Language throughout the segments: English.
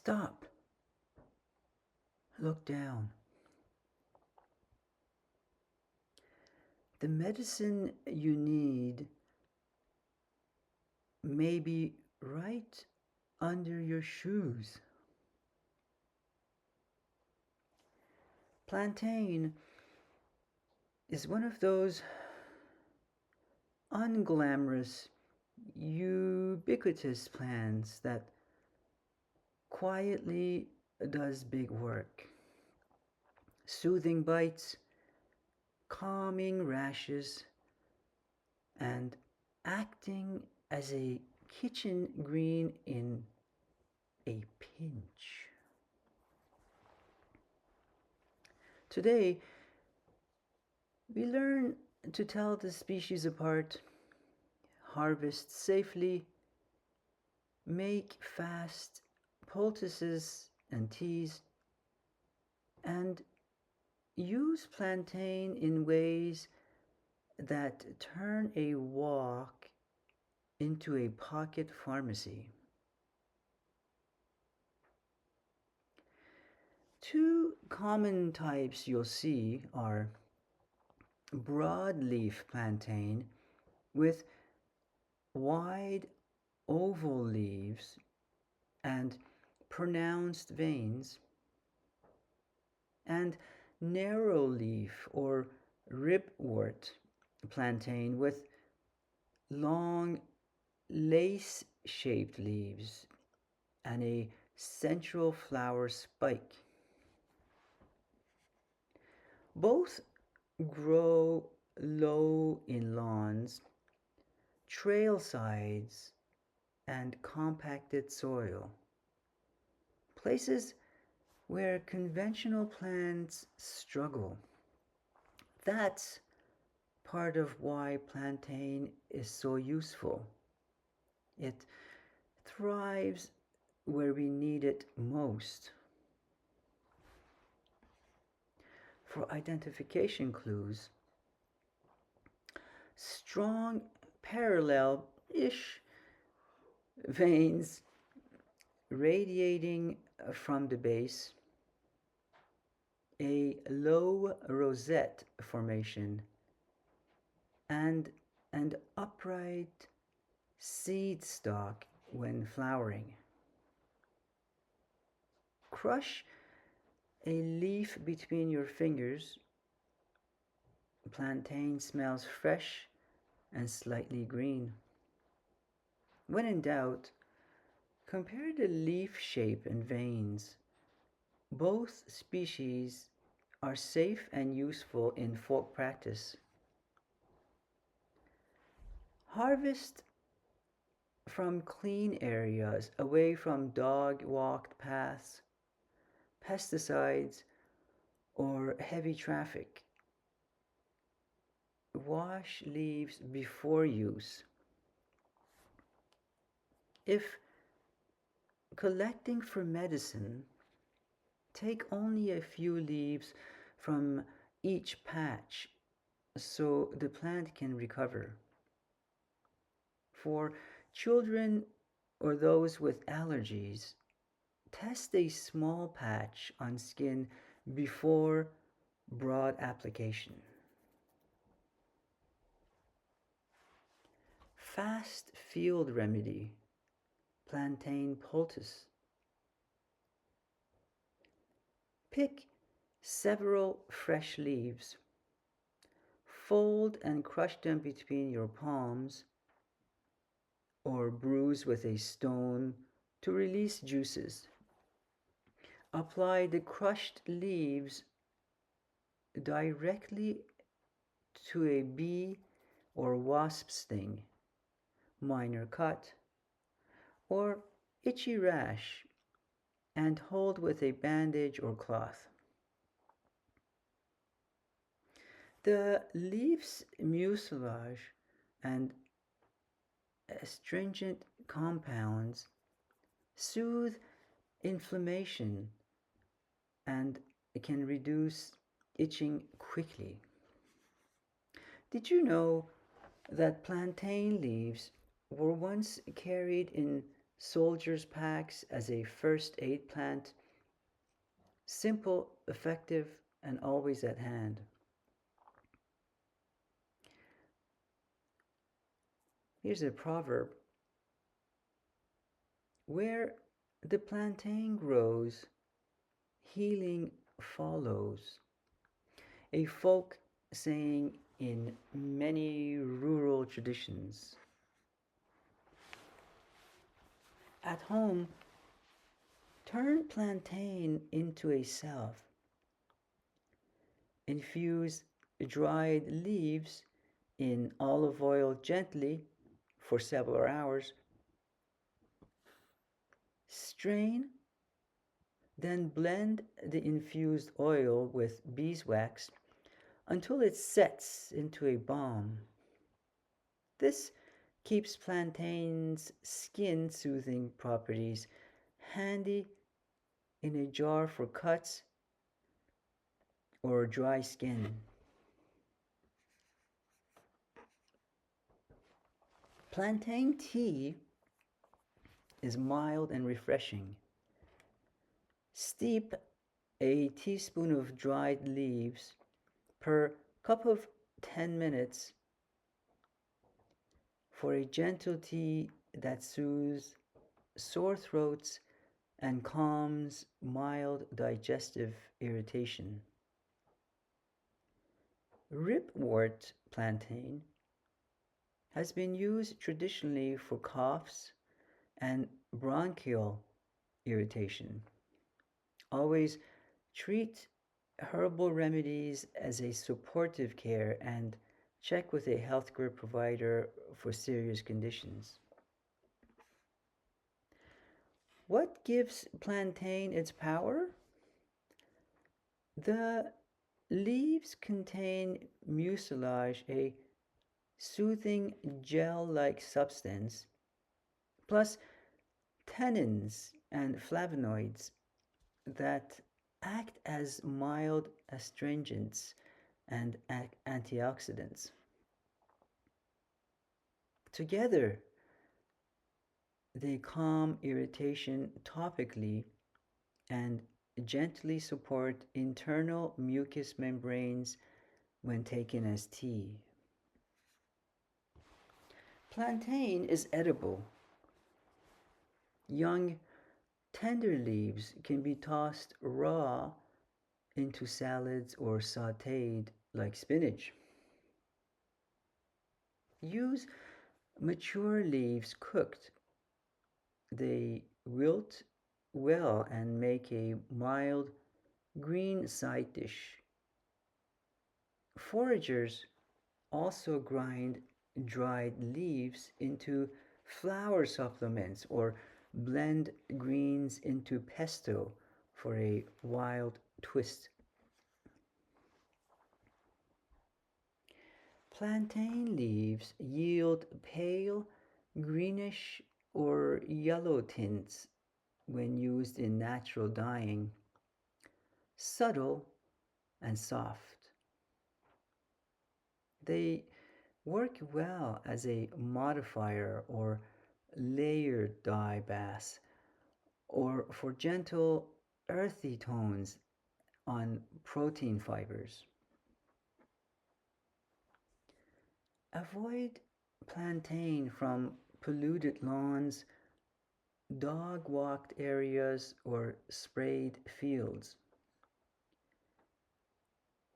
Stop. Look down. The medicine you need may be right under your shoes. Plantain is one of those unglamorous, ubiquitous plants that quietly does big work. Soothing bites, calming rashes, and acting as a kitchen green in a pinch. Today, we learn to tell the species apart, harvest safely, make fast poultices and teas, and use plantain in ways that turn a walk into a pocket pharmacy. Two common types you'll see are broadleaf plantain with wide oval leaves and pronounced veins, and narrow leaf or ribwort plantain with long lace shaped leaves and a central flower spike. Both grow low in lawns, trail sides, and compacted soil, places where conventional plants struggle. That's part of why plantain is so useful. It thrives where we need it most. For identification clues, strong parallel-ish veins radiating from the base, a low rosette formation, and an upright seed stalk when flowering. Crush a leaf between your fingers. Plantain smells fresh and slightly green. When in doubt, compare the leaf shape and veins. Both species are safe and useful in folk practice. Harvest from clean areas, away from dog-walked paths, pesticides, or heavy traffic. Wash leaves before use. If collecting for medicine, take only a few leaves from each patch so the plant can recover. For children or those with allergies, test a small patch on skin before broad application. Fast field remedy, plantain poultice. Pick several fresh leaves. Fold and crush them between your palms or bruise with a stone to release juices. Apply the crushed leaves directly to a bee or wasp sting, minor cut, or itchy rash, and hold with a bandage or cloth. The leaves' mucilage and astringent compounds soothe inflammation and can reduce itching quickly. Did you know that plantain leaves were once carried in Soldier's packs as a first aid plant, simple, effective, and always at hand. Here's a proverb: where the plantain grows, healing follows. A folk saying in many rural traditions. At home, turn plantain into a salve. Infuse dried leaves in olive oil gently for several hours. Strain, then blend the infused oil with beeswax until it sets into a balm. This keeps plantain's skin soothing properties handy in a jar for cuts or dry skin. Plantain tea is mild and refreshing. Steep a teaspoon of dried leaves per cup of 10 minutes for a gentle tea that soothes sore throats and calms mild digestive irritation. Ripwort plantain has been used traditionally for coughs and bronchial irritation. Always treat herbal remedies as a supportive care and check with a healthcare provider for serious conditions. What gives plantain its power? The leaves contain mucilage, a soothing gel like substance, plus tannins and flavonoids that act as mild astringents and antioxidants. Together, they calm irritation topically and gently support internal mucous membranes when taken as tea. Plantain is edible. Young, tender leaves can be tossed raw into salads or sauteed like spinach. Use mature leaves cooked. They wilt well and make a mild green side dish. Foragers also grind dried leaves into flour supplements or blend greens into pesto for a wild twist. Plantain leaves yield pale greenish or yellow tints when used in natural dyeing, subtle and soft. They work well as a modifier or layered dye base or for gentle earthy tones on protein fibers. Avoid plantain from polluted lawns, dog walked areas, or sprayed fields.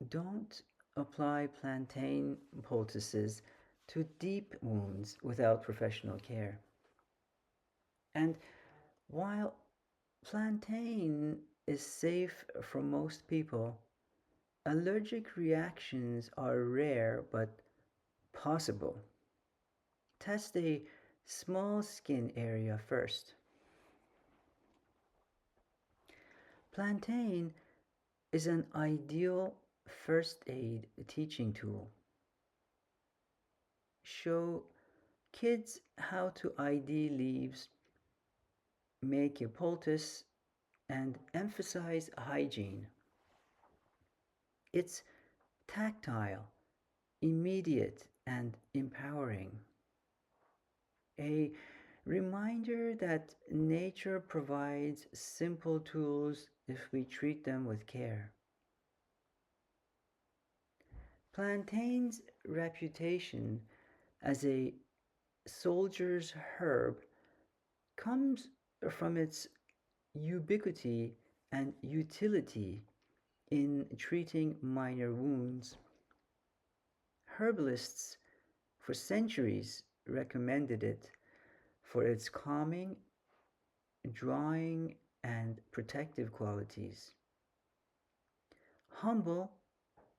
Don't apply plantain poultices to deep wounds without professional care. And while plantain is safe for most people, allergic reactions are rare but possible. Test a small skin area first. Plantain is an ideal first aid teaching tool. Show kids how to ID leaves, make a poultice, and emphasize hygiene. It's tactile, immediate, and empowering. A Reminder that nature provides simple tools if we treat them with care. Plantain's reputation as a soldier's herb comes from its ubiquity and utility in treating minor wounds. Herbalists for centuries recommended it for its calming, drawing, and protective qualities. Humble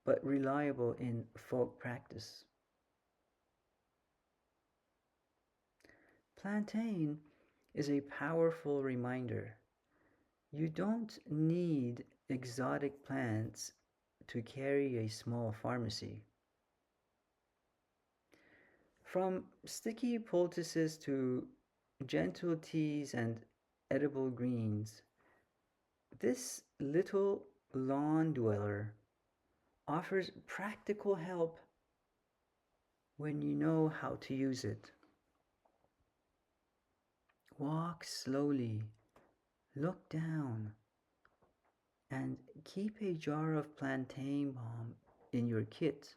but reliable in folk practice. Plantain is a powerful reminder. You don't need exotic plants to carry a small pharmacy. From sticky poultices to gentle teas and edible greens, this little lawn dweller offers practical help when you know how to use it. Walk slowly, look down, and keep a jar of plantain balm in your kit.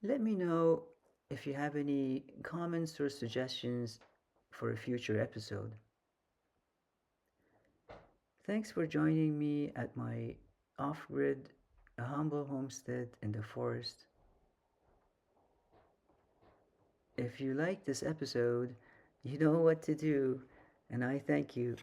Let me know if you have any comments or suggestions for a future episode. Thanks for joining me at my off grid, humble homestead in the forest. If you like this episode, you know what to do, and I thank you.